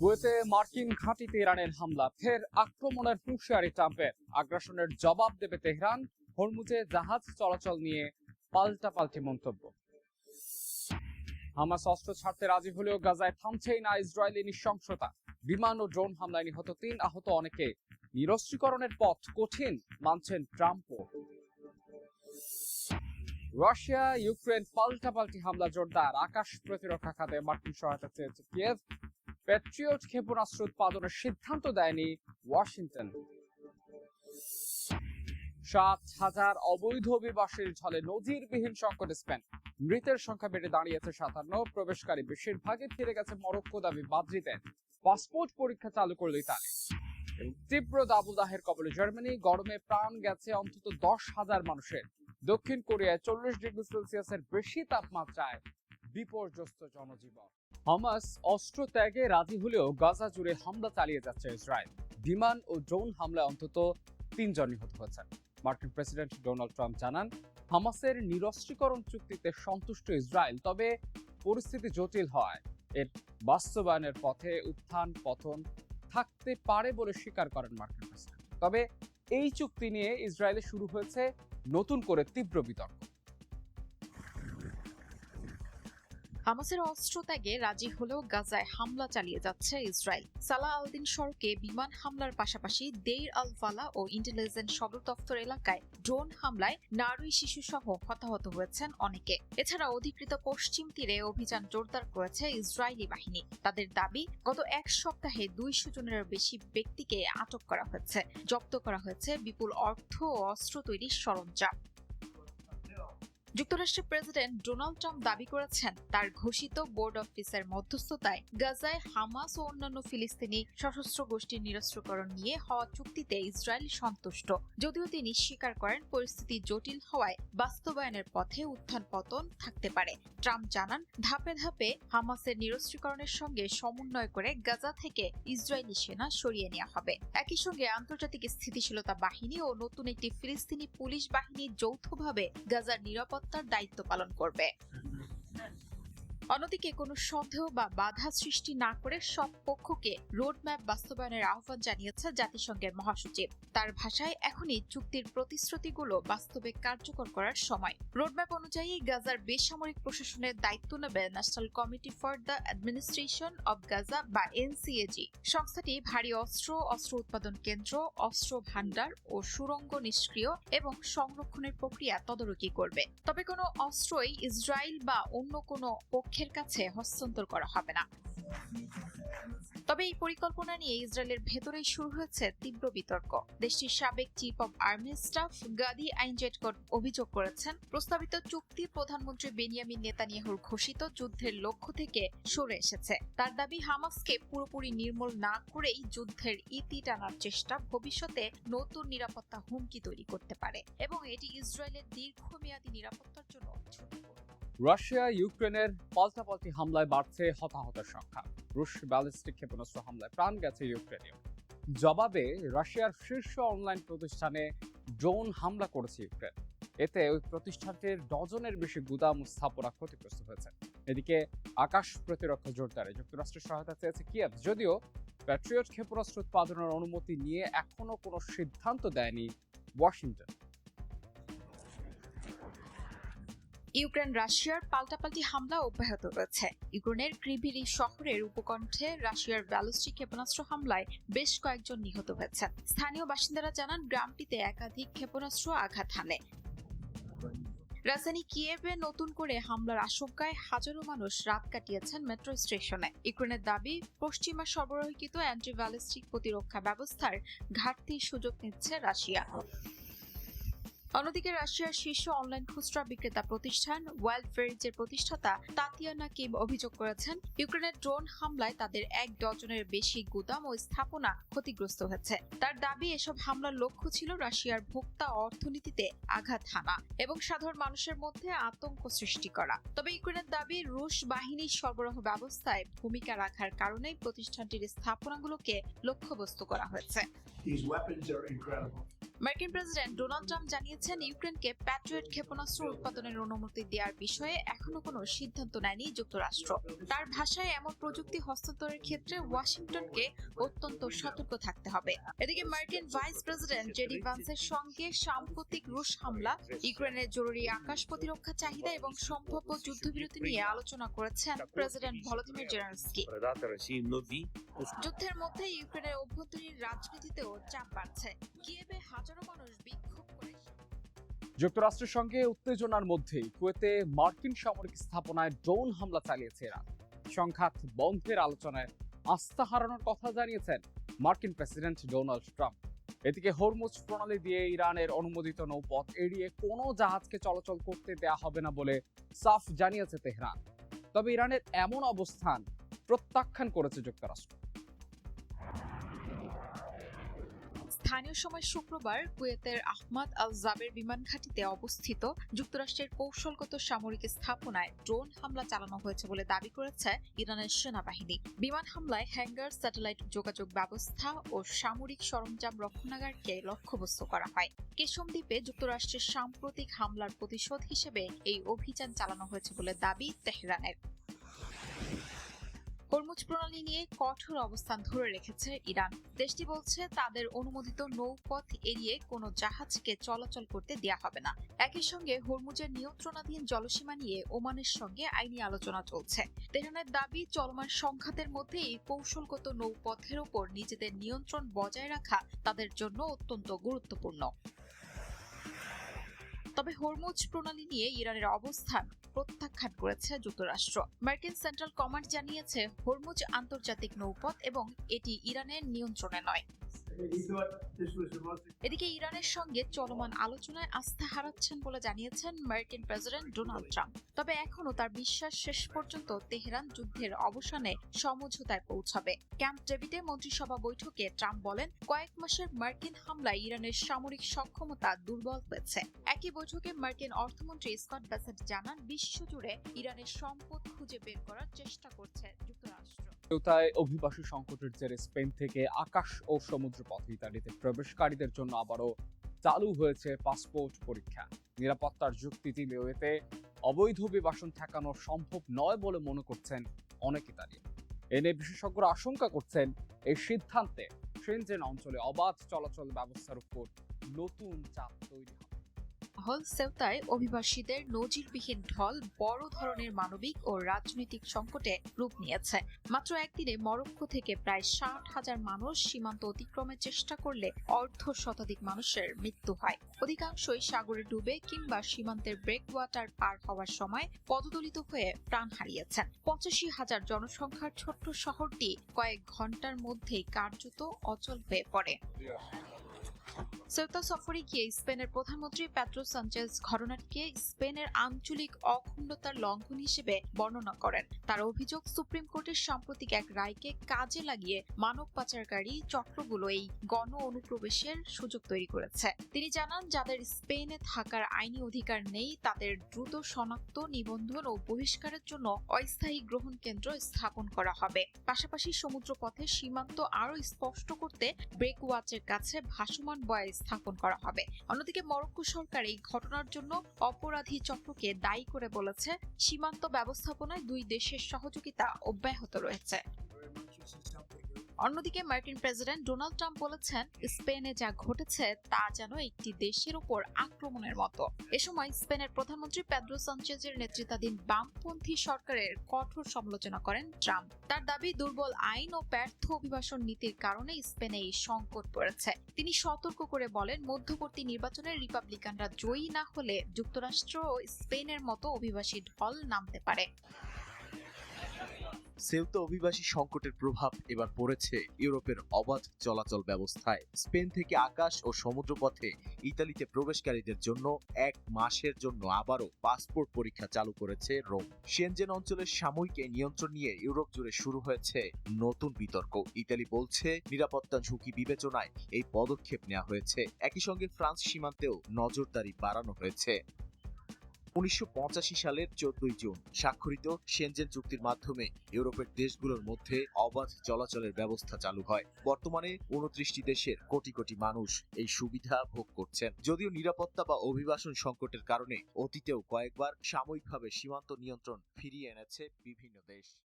কুয়েতে মার্কিন ঘাঁটিতে ইরানের হামলা, ফের আক্রমণের হুঁশিয়ারি ট্রাম্পের। আগ্রাসনের জবাব দেবে তেহরান। হরমুজে জাহাজ চলাচল নিয়ে পাল্টাপাল্টি মন্তব্য। হামাস অস্ত্র ছাড়তে রাজি হলেও গাজায় থামছেই না ইসরায়েলি নৃশংসতা। বিমান ও ড্রোন হামলায় নিহত ৩, আহত অনেকে। নিরস্ত্রীকরণের পথ কঠিন মানছেন ট্রাম্পও। রাশিয়া ইউক্রেন পাল্টাপাল্টি হামলা জোরদার, আকাশ প্রতিরক্ষা খাতে মার্কিন সহায়তা চেয়েছে কিয়েভ। প্যাট্রিয়ট ক্ষেপণাস্ত্র উৎপাদনের সিদ্ধান্ত দেয়নি ওয়াশিংটন। ৭,০০০ অবৈধ অভিবাসীর ঝলে নজিরবিহীন সংকট স্পেন। মৃতের সংখ্যা বেড়ে দাঁড়িয়েছে ৫৭। প্রবেশকারী বেশিরভাগই ফিরে গেছে মরক্কো, দাবি মাদ্রিদে। পাসপোর্ট পরীক্ষা চালু করল ইতালি। তীব্র দাবদাহের কবলে জার্মানি, গরমে প্রাণ গেছে অন্তত ১০,০০০ মানুষের। দক্ষিণ কোরিয়ায় ৪০ ডিগ্রি সেলসিয়াসের বেশি তাপমাত্রায় বিপর্যস্ত জনজীবন। হামাস অস্ত্র ত্যাগে রাজি হলেও গাজা জুড়ে হামলা চালিয়ে যাচ্ছে ইসরায়েল। বিমান ও ড্রোন হামলায় অন্তত ৩ জন নিহত হয়েছেন। মার্কিন প্রেসিডেন্ট ডোনাল্ড ট্রাম্প জানান, হামাসের নিরস্ত্রীকরণ চুক্তিতে সন্তুষ্ট ইসরায়েল, তবে পরিস্থিতি জটিল হয় এর বাস্তবায়নের পথে উত্থান পতন থাকতে পারে বলে স্বীকার করেন মার্কিন প্রেসিডেন্ট। তবে এই চুক্তি নিয়ে ইসরায়েলে শুরু হয়েছে নতুন করে তীব্র বিতর্ক। হামাসের অস্ত্র ত্যাগে রাজি হলেও গাজায় হামলা চালিয়ে যাচ্ছে ইসরায়েল। সালাহ আল-দিন সড়কে বিমান হামলার পাশাপাশি দেইর আল-বালা ও ইন্টেলিজেন্স সদর দফতর এলাকায় ড্রোন হামলায় নারী শিশু সহ হতাহত হয়েছেন অনেকে। এছাড়া অধিকৃত পশ্চিম তীরে অভিযান জোরদার করেছে ইসরায়েলি বাহিনী। তাদের দাবি, গত এক সপ্তাহে ২০০ জনেরও বেশি ব্যক্তিকে আটক করা হয়েছে। জব্দ করা হয়েছে বিপুল অর্থ ও অস্ত্র তৈরির সরঞ্জাম। যুক্তরাষ্ট্রের প্রেসিডেন্ট ডোনাল্ড ট্রাম্প দাবি করেছেন, তার ঘোষিত বোর্ড অব পিসের মধ্যস্থতায় গাজায় হামাস ও অন্যান্য ফিলিস্তিনি সশস্ত্র গোষ্ঠীর নিরস্ত্রীকরণ নিয়ে হওয়া চুক্তিতে ইসরায়েল সন্তুষ্ট। যদিও তিনি স্বীকার করেন, পরিস্থিতি জটিল হওয়ায় বাস্তবায়নের পথে উত্থান পতন থাকতে পারে। ট্রাম্প জানান, ধাপে ধাপে হামাসের নিরস্ত্রীকরণের সঙ্গে সমন্বয় করে গাজা থেকে ইসরায়েলি সেনা সরিয়ে নেওয়া হবে। একই সঙ্গে আন্তর্জাতিক স্থিতিশীলতা বাহিনী ও নতুন একটি ফিলিস্তিনি পুলিশ বাহিনী যৌথভাবে গাজার নিরাপত্তার দায়িত্ব পালন করবে। অন্যদিকে কোনো সন্দেহ বা বাধা সৃষ্টি না করে সব পক্ষকে রোডম্যাপ বাস্তবায়নের আহ্বান জানিয়েছে জাতিসংঘের মহাসচিব। তার ভাষায়, এখনই চুক্তির প্রতিশ্রুতিগুলো বাস্তবে কার্যকর করার সময়। রোডম্যাপ অনুযায়ী গাজার বেসামরিক প্রশাসনের দায়িত্ব নেবে national committee for the administration of Gaza বা এনসিএজি। সংস্থাটি ভারী অস্ত্র, অস্ত্র উৎপাদন কেন্দ্র, অস্ত্র ভাণ্ডার ও সুড়ঙ্গ নিষ্ক্রিয় এবং সংরক্ষণের প্রক্রিয়া তদারকি করবে। তবে কোনো অস্ত্রই ইসরায়েল বা অন্য কোনো পক্ষের কাছে হস্তান্তর করা হবে না। তবে এই পরিকল্পনা নিয়ে ইসরায়েলের ভেতরেই শুরু হয়েছে তীব্র বিতর্ক। দেশটির সাবেক চিফ অব আর্মি স্টাফ গাদি আইনজেটকট অভিযোগ করেছেন, প্রস্তাবিত চুক্তি প্রধানমন্ত্রী বেনিয়ামিন নেতানিয়াহুর ঘোষিত যুদ্ধের লক্ষ্য থেকে সরে এসেছে। তার দাবি, হামাসকে পুরোপুরি নির্মূল না করেই যুদ্ধের ইতি টানার চেষ্টা ভবিষ্যতে নতুন নিরাপত্তা হুমকি তৈরি করতে পারে এবং এটি ইসরায়েলের দীর্ঘমেয়াদী নিরাপত্তার জন্য ঝুঁকিপূর্ণ। রাশিয়া ইউক্রেনের পাল্টাপাল্টি হামলায় বাড়ছে হতাহতের সংখ্যা। রুশ ব্যালিস্টিক ক্ষেপণাস্ত্র হামলায় প্রাণ গেছে ইউক্রেনীয়। জবাবে রাশিয়ার শীর্ষ অনলাইন প্রতিষ্ঠানে ড্রোন হামলা করেছে ইউক্রেন। এতে ওই প্রতিষ্ঠানটির ডজনের বেশি গুদাম স্থাপনা ক্ষতিগ্রস্ত হয়েছে। এদিকে আকাশ প্রতিরক্ষা জোরদারে যুক্তরাষ্ট্রের সহায়তা চেয়েছে কিয়েভ, যদিও প্যাট্রিয়ট ক্ষেপণাস্ত্র উৎপাদনের অনুমতি নিয়ে এখনো কোনো সিদ্ধান্ত দেয়নি ওয়াশিংটন। ইউক্রেন রাশিয়ার পাল্টাপাল্টি হামলা অব্যাহত রয়েছে। ইউক্রেনের ক্রিভিলি শহরের উপকণ্ঠে রাশিয়ার ব্যালিস্টিক ক্ষেপণাস্ত্র হামলায় বেশ কয়েকজন নিহত হয়েছেন। স্থানীয় বাসিন্দারা জানান, গ্রামটিতে একাধিক ক্ষেপণাস্ত্র আঘাত হানে। রাজধানী কিয়েভে নতুন করে হামলার আশঙ্কায় হাজারো মানুষ রাত কাটিয়েছেন মেট্রো স্টেশনে। ইউক্রেনের দাবি, পশ্চিমা সরবরাহকৃত অ্যান্টি ব্যালিস্টিক প্রতিরক্ষা ব্যবস্থার ঘাটতির সুযোগ নিচ্ছে রাশিয়া। অন্যদিকে রাশিয়ার শীর্ষ অনলাইন খুচরা বিক্রেতা প্রতিষ্ঠান ওয়াইল্ড ফেরিজের প্রতিষ্ঠাতা তাতিয়ানা কিম অভিযোগ করেছেন, ইউক্রেনের ড্রোন হামলায় তাদের ১ ডজনের বেশি গুদাম ও স্থাপনা ক্ষতিগ্রস্ত হয়েছে। তার দাবি, এসব হামলার লক্ষ্য ছিল রাশিয়ার ভোক্তা অর্থনীতিতে আঘাত হানা এবং সাধারণ মানুষের মধ্যে আতঙ্ক সৃষ্টি করা। তবে ইউক্রেনের দাবি, রুশ বাহিনীর সরবরাহ ব্যবস্থায় ভূমিকা রাখার কারণেই প্রতিষ্ঠানটির স্থাপনাগুলোকে লক্ষ্যবস্তু করা হয়েছে। মার্কিন প্রেসিডেন্ট ডোনাল্ড ট্রাম্প জানিয়েছেন, জানিয়েছেন, ইউক্রেনকে প্যাট্রিয়ট ক্ষেপণাস্ত্র উৎপাদনের অনুমতি দেওয়ার বিষয়ে এখনো কোনো সিদ্ধান্ত নেয়নি যুক্তরাষ্ট্র। তার ভাষায় এমন প্রযুক্তি হস্তান্তরের ক্ষেত্রে ওয়াশিংটনকে অত্যন্ত সতর্ক থাকতে হবে। এদিকে মার্কিন ভাইস প্রেসিডেন্ট জেডি ভান্সের সঙ্গে সাম্প্রতিক রুশ হামলা, ইউক্রেনের জরুরি আকাশ প্রতিরক্ষা চাহিদা এবং সম্ভাব্য যুদ্ধবিরতি নিয়ে আলোচনা করেছেন প্রেসিডেন্ট ভলোদিমির জেলেনস্কি। যুদ্ধের মধ্যে ইউক্রেনের অভ্যন্তরীণ রাজনীতিতেও চাপ বাড়ছে। কিয়েভে হাজারো মানুষ বিক্ষোভ করে। যুক্তরাষ্ট্রের সঙ্গে উত্তেজনার মধ্যেই কুয়েতে মার্কিন সামরিক স্থাপনায় ড্রোন হামলা চালিয়েছে ইরান। সংঘাত বন্ধের আলোচনায় আস্থা হারানোর কথা জানিয়েছেন মার্কিন প্রেসিডেন্ট ডোনাল্ড ট্রাম্প। এদিকে হরমুজ প্রণালী দিয়ে ইরানের অনুমোদিত নৌপথ এড়িয়ে কোনো জাহাজকে চলাচল করতে দেয়া হবে না বলে সাফ জানিয়েছে তেহরান। তবে ইরানের এমন অবস্থান প্রত্যাখ্যান করেছে যুক্তরাষ্ট্র। স্থানীয় সময় শুক্রবার কুয়েতের আহমাদ আল জাবের বিমান ঘাঁটিতে অবস্থিত যুক্তরাষ্ট্রের কৌশলগত সামরিক স্থাপনায় ড্রোন হামলা চালানো হয়েছে বলে দাবি করেছে ইরানের সেনাবাহিনী। বিমান হামলায় হ্যাঙ্গার, স্যাটেলাইট যোগাযোগ ব্যবস্থা ও সামরিক সরঞ্জাম রক্ষণাগারকে লক্ষ্যবস্তু করা হয়। কেশম দ্বীপে যুক্তরাষ্ট্রের সাম্প্রতিক হামলার প্রতিশোধ হিসেবে এই অভিযান চালানো হয়েছে বলে দাবি তেহরানের। হরমুজ প্রণালী নিয়ে কঠোর অবস্থান ধরে রেখেছে ইরান। দেশটি বলছে তাদের অনুমোদিত নৌপথ এড়িয়ে কোনো জাহাজকে চলাচল করতে দেয়া হবে না। একই সঙ্গে হরমুজের নিয়ন্ত্রণাধীন জলসীমা নিয়ে ওমানের সঙ্গে আইনি আলোচনা চলছে। তেহরানের দাবি, চলমান সংঘাতের মধ্যে এই কৌশলগত নৌপথের ওপর নিজেদের নিয়ন্ত্রণ বজায় রাখা তাদের জন্য অত্যন্ত গুরুত্বপূর্ণ। তবে হরমুজ প্রণালী নিয়ে ইরানের অবস্থান প্রত্যাখ্যান করেছে যুক্তরাষ্ট্র। মার্কিন সেন্ট্রাল কমান্ড জানিয়েছে, হরমুজ আন্তর্জাতিক নৌপথ এবং এটি ইরানের নিয়ন্ত্রণে নয়। এদিকে ইরানের সঙ্গে চলমান আলোচনায় আস্থা হারাচ্ছেন বলে জানিয়েছেন মার্কিন প্রেসিডেন্ট ডোনাল্ড ট্রাম্প। তবে এখনো তার বিশ্বাস, শেষ পর্যন্ত তেহরান যুদ্ধের অবসানে সমঝোতায় পৌঁছাবে। ক্যাম্প ডেভিডে মন্ত্রিসভা বৈঠকে ট্রাম্প বলেন, কয়েক মাসের মার্কিন হামলায় ইরানের সামরিক সক্ষমতা দুর্বল হয়েছে। একই বৈঠকে মার্কিন অর্থমন্ত্রী স্কট বেসেন্ট জানান, বিশ্বজুড়ে ইরানের সম্পদ খুঁজে বের করার চেষ্টা করছে যুক্তরাষ্ট্র। সেউতায় অভিবাসী সংকটের জেরে স্পেন থেকে আকাশ ও সমুদ্র পথে ইতালিতে প্রবেশকারীদের জন্য আবারও চালু হয়েছে পাসপোর্ট পরীক্ষা। নিরাপত্তার যুক্তি দিলেও এতে অবৈধ অভিবাসন ঠেকানো সম্ভব নয় বলে মনে করছেন অনেক ইতালিয়ান। এ নিয়ে বিশেষজ্ঞরা আশঙ্কা করছেন, এই সিদ্ধান্তে সেনজেন অঞ্চলে অবাধ চলাচল ব্যবস্থার উপর নতুন চাপ তৈরি হবে। সেউতায় অভিবাসীদের নজিরবিহীন ঢল বড় ধরনের মানবিক ও রাজনৈতিক সংকটে রূপ নিয়েছে। মাত্র একদিনে মরক্কো থেকে প্রায় 60,000 মানুষ সীমান্ত অতিক্রমের চেষ্টা করলে অর্ধ শতাধিক মানুষের মৃত্যু হয়। অধিকাংশই সাগরে ডুবে কিংবা সীমান্তের ব্রেকওয়াটার পার হওয়ার সময় পদদলিত হয়ে প্রাণ হারিয়েছেন। 85,000 জনসংখ্যার ছোট্ট শহরটি কয়েক ঘন্টার মধ্যেই কার্যত অচল হয়ে পড়ে। সেউতা সফরে গিয়ে স্পেনের প্রধানমন্ত্রী পেদ্রো সানচেজ ঘটনাটিকে স্পেনের আঞ্চলিক অখণ্ডতার লঙ্ঘন হিসেবে বর্ণনা করেন। তার অভিযোগ, সুপ্রিম কোর্টের সাম্প্রতিক এক রায়কে কাজে লাগিয়ে মানব পাচারকারী চক্রগুলো এই গণ অনুপ্রবেশের সুযোগ তৈরি করেছে। তিনি জানান, যাদের স্পেনে থাকার আইনি অধিকার নেই তাদের দ্রুত শনাক্ত, নিবন্ধন ও বহিষ্কারের জন্য অস্থায়ী গ্রহণ কেন্দ্র স্থাপন করা হবে। পাশাপাশি সমুদ্রপথে সীমান্ত আরও স্পষ্ট করতে ব্রেকওয়াচের কাছে ভাসমান বয় স্থাপন করা হবে। অন্যদিকে মরক্কো সরকার এই ঘটনার জন্য অপরাধী চক্রকে দায়ী করে বলেছে, সীমান্ত ব্যবস্থাপনায় দুই দেশের সহযোগিতা অব্যাহত রয়েছে। অন্যদিকে মার্কিন প্রেসিডেন্ট ডোনাল্ড ট্রাম্প বলেছেন, স্পেনে যা ঘটেছে তা যেন একটি দেশের উপর আক্রমণের মতো। এ সময় স্পেনের প্রধানমন্ত্রী পেদ্রো সানচেজের নেতৃত্বাধীন বামপন্থী সরকারের কঠোর সমালোচনা করেন ট্রাম্প। তার দাবি, দুর্বল আইন ও ব্যর্থ অভিবাসন নীতির কারণে স্পেনে এই সংকট পড়েছে। তিনি সতর্ক করে বলেন, মধ্যবর্তী নির্বাচনে রিপাবলিকানরা জয়ী না হলে যুক্তরাষ্ট্র ও স্পেনের মতো অভিবাসী ঢল নামতে পারে। সেউতা অভিবাসী সংকটের প্রভাব এবার পড়েছে ইউরোপের অবাধ চলাচল ব্যবস্থায়। স্পেন থেকে আকাশ ও সমুদ্রপথে ইতালিতে প্রবেশকারীদের জন্য 1 মাসের জন্য আবারও পাসপোর্ট পরীক্ষা চালু করেছে রোম। সেনজেন অঞ্চলের সাময়িক নিয়ন্ত্রণ নিয়ে ইউরোপ জুড়ে শুরু হয়েছে নতুন বিতর্ক। ইতালি বলছে, নিরাপত্তা ঝুঁকি বিবেচনায় এই পদক্ষেপ নেওয়া হয়েছে। একই সঙ্গে ফ্রান্স সীমান্তেও নজরদারি বাড়ানো হয়েছে। 1985 সালের 14 জুন স্বাক্ষরিত শেনজেন চুক্তির মাধ্যমে ইউরোপের দেশগুলোর মধ্যে অবাধ চলাচলের ব্যবস্থা চালু হয়। বর্তমানে 29টি দেশের কোটি কোটি মানুষ এই সুবিধা ভোগ করছেন। যদিও নিরাপত্তা বা অভিবাসন সংকটের কারণে অতীতেও কয়েকবার সাময়িকভাবে সীমান্ত নিয়ন্ত্রণ ফিরিয়ে এনেছে বিভিন্ন দেশ।